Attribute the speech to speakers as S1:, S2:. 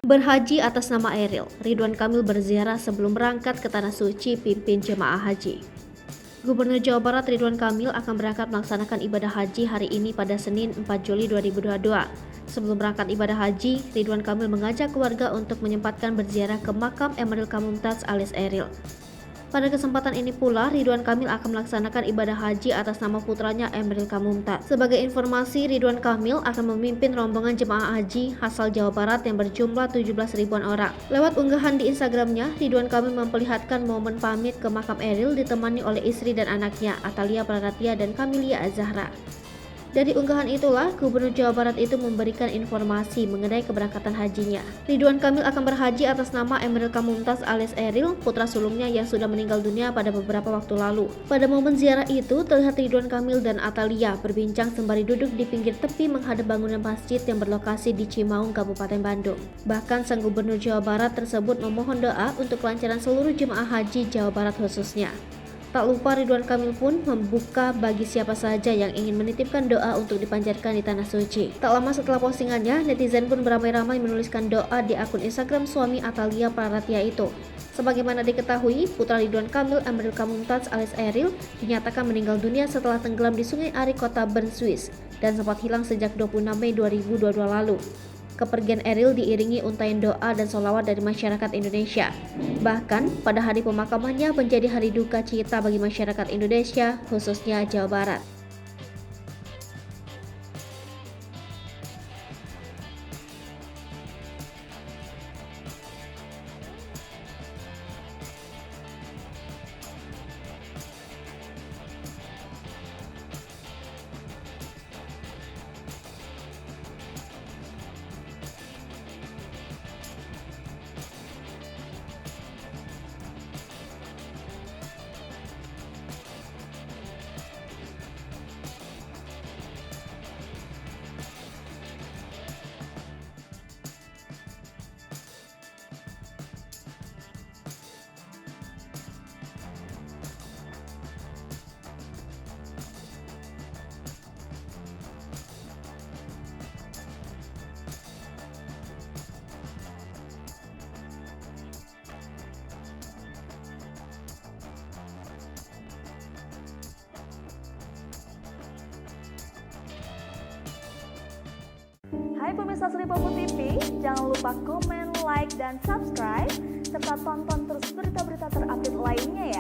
S1: Berhaji atas nama Eril, Ridwan Kamil berziarah sebelum berangkat ke Tanah Suci pimpin jemaah haji. Gubernur Jawa Barat Ridwan Kamil akan berangkat melaksanakan ibadah haji hari ini pada Senin 4 Juli 2022. Sebelum berangkat ibadah haji, Ridwan Kamil mengajak keluarga untuk menyempatkan berziarah ke makam Emeril Kan Mumtaz alias Eril. Pada kesempatan ini pula, Ridwan Kamil akan melaksanakan ibadah haji atas nama putranya Emeril Kan Mumtaz. Sebagai informasi, Ridwan Kamil akan memimpin rombongan jemaah haji asal Jawa Barat yang berjumlah 17 ribuan orang. Lewat unggahan di Instagramnya, Ridwan Kamil memperlihatkan momen pamit ke makam Eril ditemani oleh istri dan anaknya, Atalia Praratia dan Kamilia Az-Zahra. Dari unggahan itulah, Gubernur Jawa Barat itu memberikan informasi mengenai keberangkatan hajinya. Ridwan Kamil akan berhaji atas nama Emeril Kan Mumtaz alias Eril, putra sulungnya yang sudah meninggal dunia pada beberapa waktu lalu. Pada momen ziarah itu, terlihat Ridwan Kamil dan Atalia berbincang sembari duduk di pinggir tepi menghadap bangunan masjid yang berlokasi di Cimaung, Kabupaten Bandung. Bahkan sang Gubernur Jawa Barat tersebut memohon doa untuk kelancaran seluruh jemaah haji Jawa Barat khususnya. Tak lupa Ridwan Kamil pun membuka bagi siapa saja yang ingin menitipkan doa untuk dipanjatkan di Tanah Suci. Tak lama setelah postingannya, netizen pun beramai-ramai menuliskan doa di akun Instagram suami Atalia Praratia itu. Sebagaimana diketahui, putra Ridwan Kamil Emeril Kan Mumtaz alias Eril dinyatakan meninggal dunia setelah tenggelam di Sungai Ari, kota Bern, Swiss, dan sempat hilang sejak 26 Mei 2022 lalu. Kepergian Eril diiringi untaian doa dan sholawat dari masyarakat Indonesia. Bahkan, pada hari pemakamannya menjadi hari duka cita bagi masyarakat Indonesia, khususnya Jawa Barat.
S2: Hai pemirsa Sri Popo TV, jangan lupa komen, like, dan subscribe, serta tonton terus berita-berita terupdate lainnya ya.